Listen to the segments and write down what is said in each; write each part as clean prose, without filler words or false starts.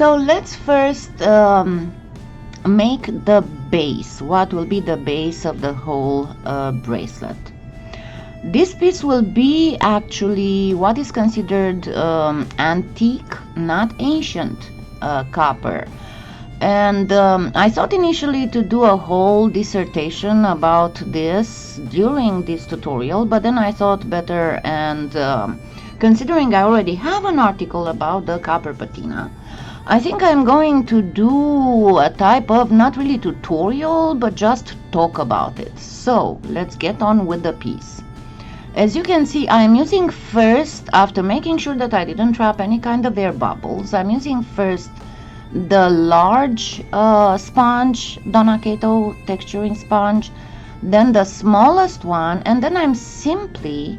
So let's first make the base. What will be the base of the whole bracelet? This piece will be actually what is considered antique, not ancient copper. And I thought initially to do a whole dissertation about this during this tutorial, but then I thought better, and considering I already have an article about the copper patina, I think I'm going to do a type of not really tutorial, but just talk about it. So let's get on with the piece. As you can see, I'm using first, after making sure that I didn't trap any kind of air bubbles, I'm using first the large sponge, Donna Kato texturing sponge, then the smallest one, and then I'm simply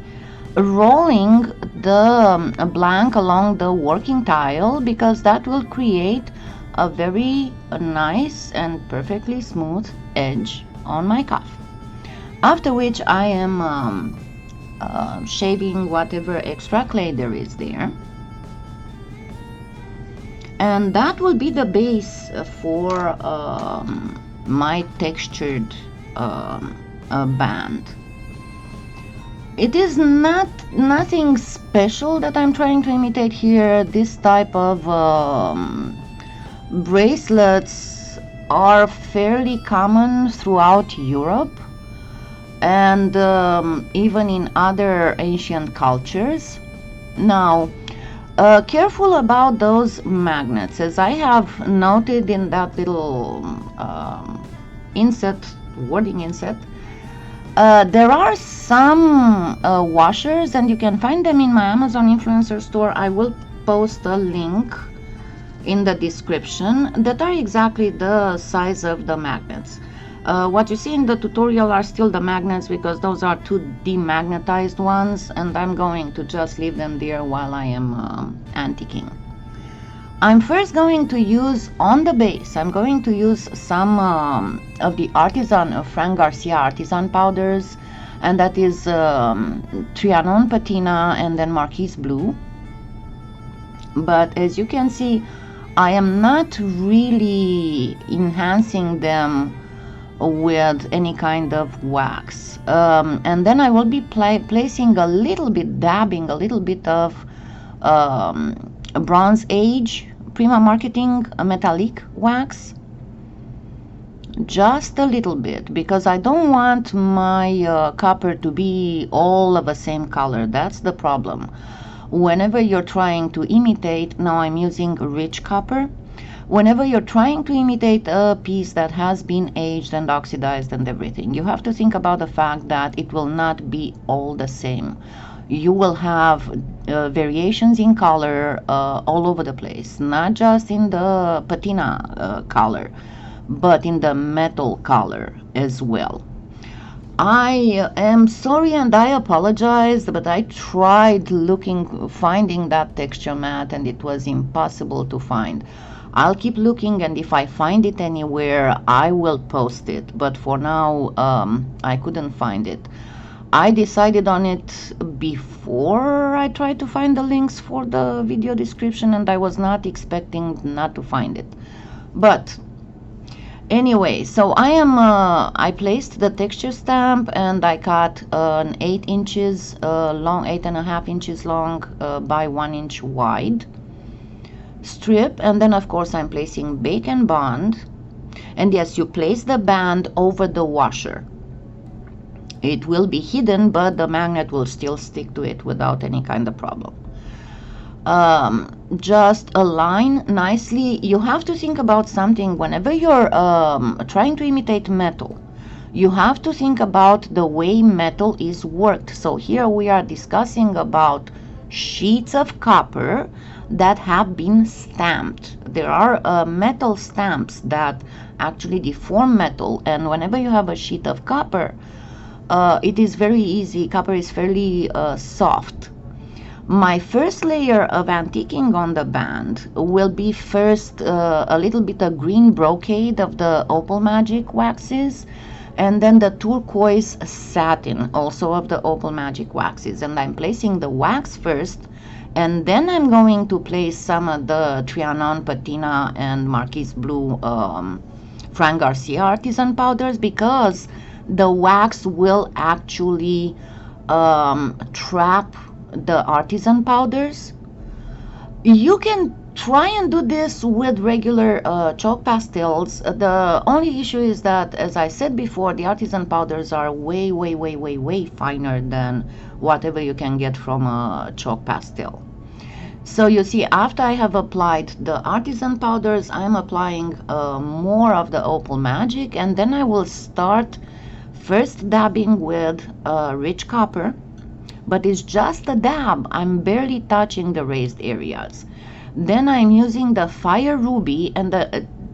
rolling the blank along the working tile, because that will create a very nice and perfectly smooth edge on my cuff. After which I am shaving whatever extra clay there is there, and that will be the base for my textured band. It is nothing special that I'm trying to imitate here. This type of bracelets are fairly common throughout Europe, and even in other ancient cultures. Now, careful about those magnets, as I have noted in that little inset, wording inset. There are some washers, and you can find them in my Amazon influencer store. I will post a link in the description, that are exactly the size of the magnets. What you see in the tutorial are still the magnets, because those are two demagnetized ones, and I'm going to just leave them there while I am antiquing. I'm first going to use, on the base, I'm going to use some of the Artisan, Frank Garcia Artisan powders, and that is Trianon Patina and then Marquise Blue. But as you can see, I am not really enhancing them with any kind of wax, and then I will be placing a little bit, dabbing a little bit of Bronze Age Prima Marketing Metallique wax, just a little bit, because I don't want my copper to be all of the same color. That's the problem. Whenever you're trying to imitate, now I'm using rich copper, whenever you're trying to imitate a piece that has been aged and oxidized and everything, you have to think about the fact that it will not be all the same. You will have variations in color all over the place, not just in the patina color, but in the metal color as well. I am sorry and I apologize, but I tried finding that texture mat, and it was impossible to find. I'll keep looking, and if I find it anywhere, I will post it. But for now, I couldn't find it. I decided on it before I tried to find the links for the video description, and I was not expecting not to find it. But anyway, so I placed the texture stamp, and I cut an 8 inches long, 8.5 inches long by 1 inch wide strip, and then of course I'm placing bake and bond. And yes, you place the band over the washer. It will be hidden, but the magnet will still stick to it without any kind of problem. Just align nicely. You have to think about something whenever you're trying to imitate metal. You have to think about the way metal is worked. So here we are discussing about sheets of copper that have been stamped. There are metal stamps that actually deform metal, and whenever you have a sheet of copper, it is very easy. Copper is fairly soft. My first layer of antiquing on the band will be first a little bit of Green Brocade of the Opal Magic waxes, and then the turquoise satin, also of the Opal Magic waxes. And I'm placing the wax first, and then I'm going to place some of the Trianon, Patina, and Marquise blue Frank Garcia artisan powders, because the wax will actually trap the artisan powders. You can try and do this with regular chalk pastels. The only issue is that, as I said before, the artisan powders are way finer than whatever you can get from a chalk pastel. So you see, after I have applied the artisan powders, I'm applying more of the Opal Magic, and then I will start first dabbing with rich copper, but it's just a dab. I'm barely touching the raised areas. Then I'm using the fire ruby, and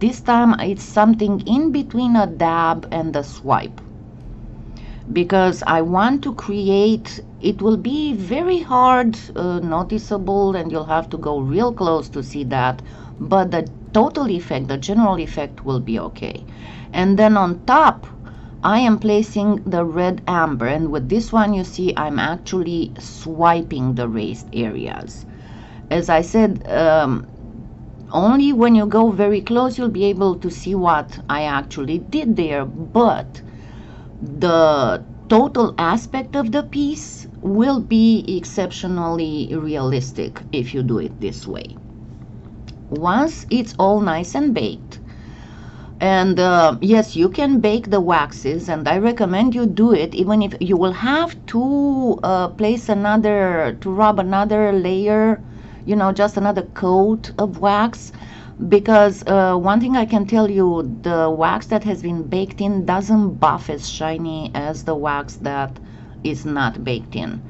this time it's something in between a dab and a swipe, because I want to create, it will be very hard noticeable, and you'll have to go real close to see that, but the total effect, the general effect, will be okay. And then on top I am placing the red amber, and with this one you see I'm actually swiping the raised areas. As I said, only when you go very close you'll be able to see what I actually did there, but the total aspect of the piece will be exceptionally realistic if you do it this way. Once it's all nice and baked, and yes, you can bake the waxes, and I recommend you do it, even if you will have to rub another layer, you know, just another coat of wax, because one thing I can tell you, the wax that has been baked in doesn't buff as shiny as the wax that is not baked in.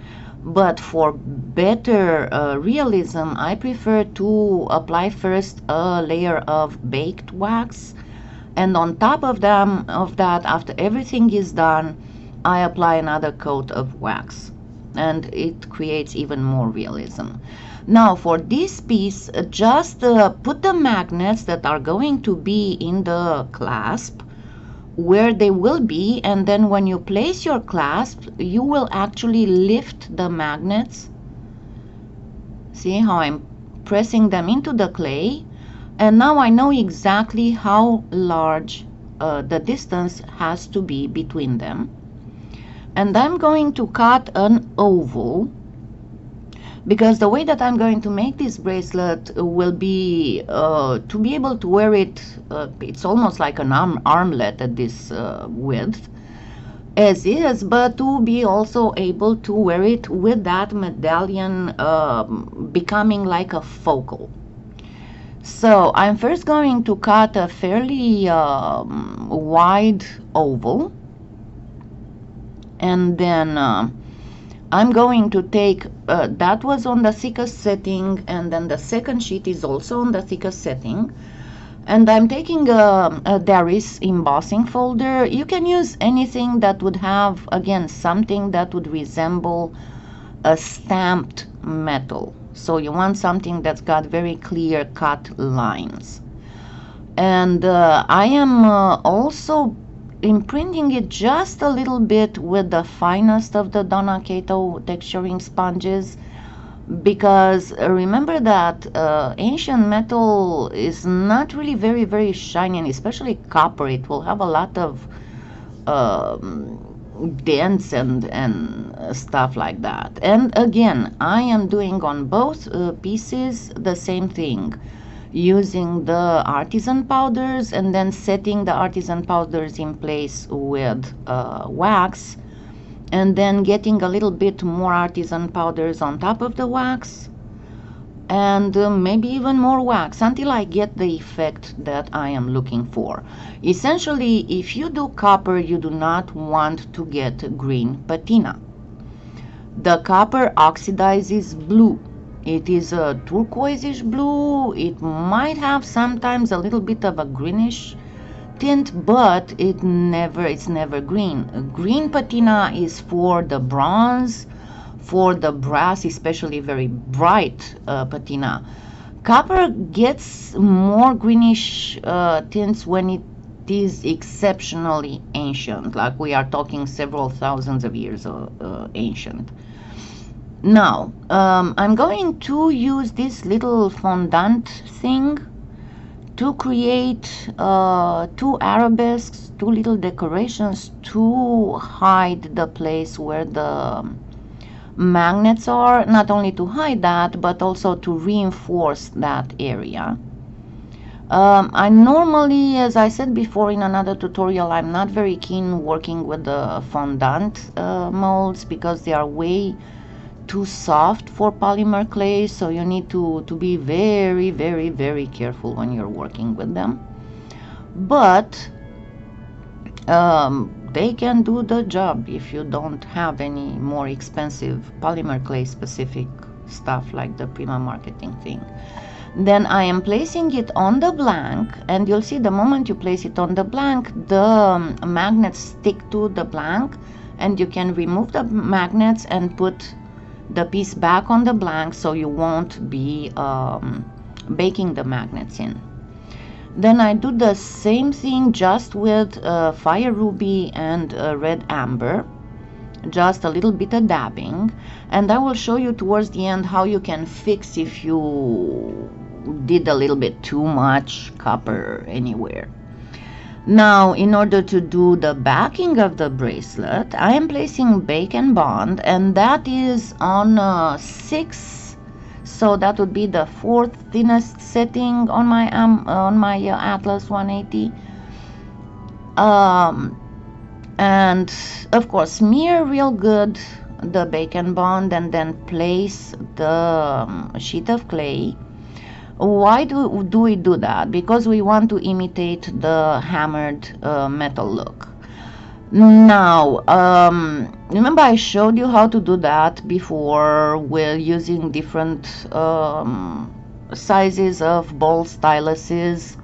But for better realism, I prefer to apply first a layer of baked wax, and on top of that, after everything is done, I apply another coat of wax, and it creates even more realism. Now for this piece, just put the magnets that are going to be in the clasp where they will be, and then when you place your clasp, you will actually lift the magnets. See how I'm pressing them into the clay, and now I know exactly how large the distance has to be between them. And I'm going to cut an oval, because the way that I'm going to make this bracelet will be to be able to wear it, it's almost like an armlet at this width as is, but to be also able to wear it with that medallion becoming like a focal. So I'm first going to cut a fairly wide oval, and then I'm going to take, that was on the thickest setting, and then the second sheet is also on the thickest setting, and I'm taking a Darice embossing folder. You can use anything that would have, again, something that would resemble a stamped metal. So you want something that's got very clear cut lines. And I am also imprinting it just a little bit with the finest of the Donna Kato texturing sponges, because remember that ancient metal is not really very shiny, and especially copper, it will have a lot of dents and stuff like that. And again, I am doing on both pieces the same thing, using the artisan powders and then setting the artisan powders in place with wax, and then getting a little bit more artisan powders on top of the wax, and maybe even more wax until I get the effect that I am looking for. Essentially, if you do copper, you do not want to get green patina. The copper oxidizes blue. It is a turquoise-ish blue. It might have sometimes a little bit of a greenish tint, but it's never green. Green patina is for the bronze, for the brass, especially very bright patina. Copper gets more greenish tints when it it is exceptionally ancient, like we are talking several thousands of years ancient. Now I'm going to use this little fondant thing to create two arabesques, two little decorations to hide the place where the magnets are, not only to hide that but also to reinforce that area. I normally, as I said before in another tutorial, I'm not very keen working with the fondant molds because they are way too soft for polymer clay, so you need to be very, very, very careful when you're working with them. But they can do the job if you don't have any more expensive polymer clay specific stuff like the Prima Marketing thing. Then I am placing it on the blank, and you'll see the moment you place it on the blank, the magnets stick to the blank, and you can remove the magnets and put the piece back on the blank so you won't be baking the magnets in. Then I do the same thing just with fire ruby and red amber, just a little bit of dabbing, and I will show you towards the end how you can fix if you did a little bit too much copper anywhere. Now, in order to do the backing of the bracelet, I am placing bake and bond, and that is on 6, so that would be the 4th thinnest setting on my Atlas 180. And of course, smear real good the bake and bond, and then place the sheet of clay. Why do we do that? Because we want to imitate the hammered metal look. Now, remember I showed you how to do that before. We're using different sizes of ball styluses,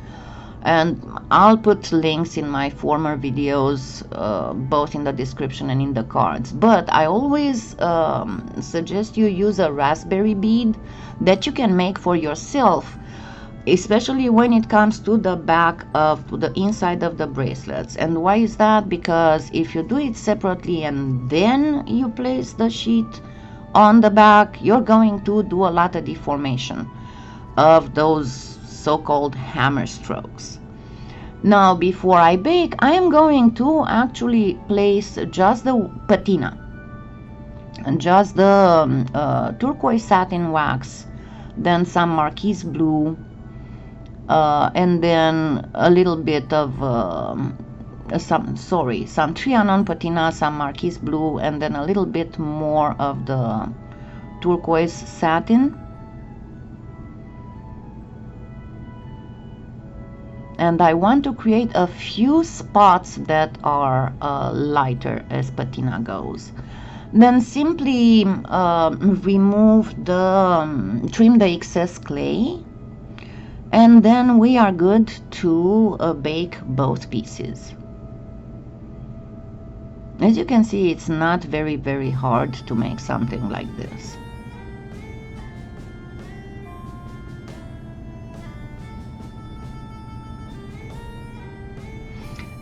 and I'll put links in my former videos, both in the description and in the cards. But I always suggest you use a raspberry bead that you can make for yourself, especially when it comes to the back of the inside of the bracelets. And why is that? Because if you do it separately and then you place the sheet on the back, you're going to do a lot of deformation of those so-called hammer strokes. Now, before I bake, I am going to actually place just the patina and just the turquoise satin wax, then some Marquise blue, and then a little bit of some Trianon patina, some Marquise blue, and then a little bit more of the turquoise satin. And I want to create a few spots that are lighter as patina goes. Then simply remove the trim the excess clay, and then we are good to bake both pieces. As you can see, it's not very, very hard to make something like this.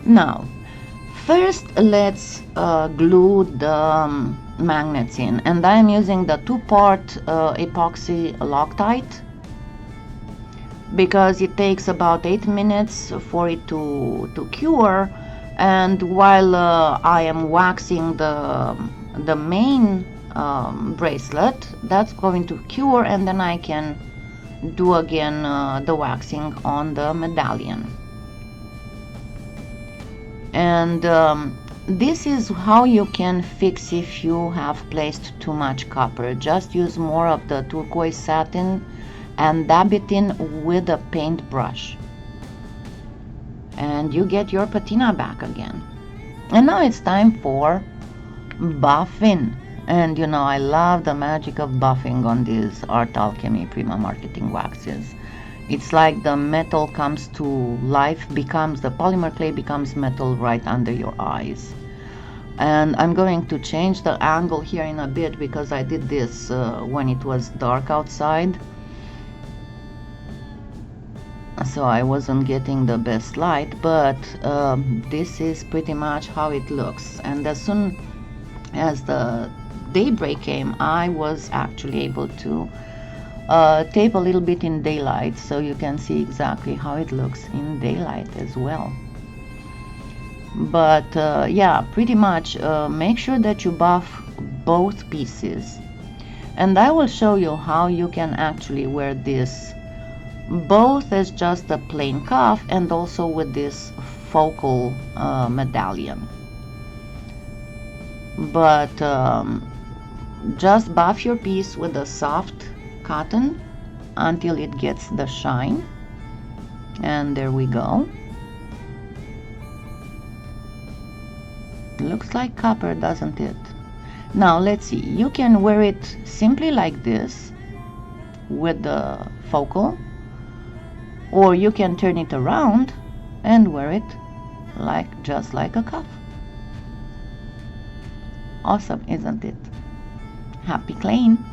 Now, first let's glue the magnets in, and I'm using the 2-part epoxy Loctite because it takes about 8 minutes for it to cure. And while I am waxing the main bracelet, that's going to cure, and then I can do again the waxing on the medallion. And this is how you can fix if you have placed too much copper. Just use more of the turquoise satin and dab it in with a paintbrush, and you get your patina back again. And now it's time for buffing. And you know, I love the magic of buffing on these Art Alchemy Prima Marketing waxes. It's like the metal comes to life, the polymer clay becomes metal right under your eyes. And I'm going to change the angle here in a bit because I did this when it was dark outside. so I wasn't getting the best light, but this is pretty much how it looks. And as soon as the daybreak came, I was actually able to tape a little bit in daylight, so you can see exactly how it looks in daylight as well. But yeah, pretty much make sure that you buff both pieces, and I will show you how you can actually wear this both as just a plain cuff and also with this focal medallion. But just buff your piece with a soft cotton until it gets the shine, and there we go. Looks like copper, doesn't it? Now let's see, you can wear it simply like this with the focal, or you can turn it around and wear it just like a cuff. Awesome, isn't it? Happy claying!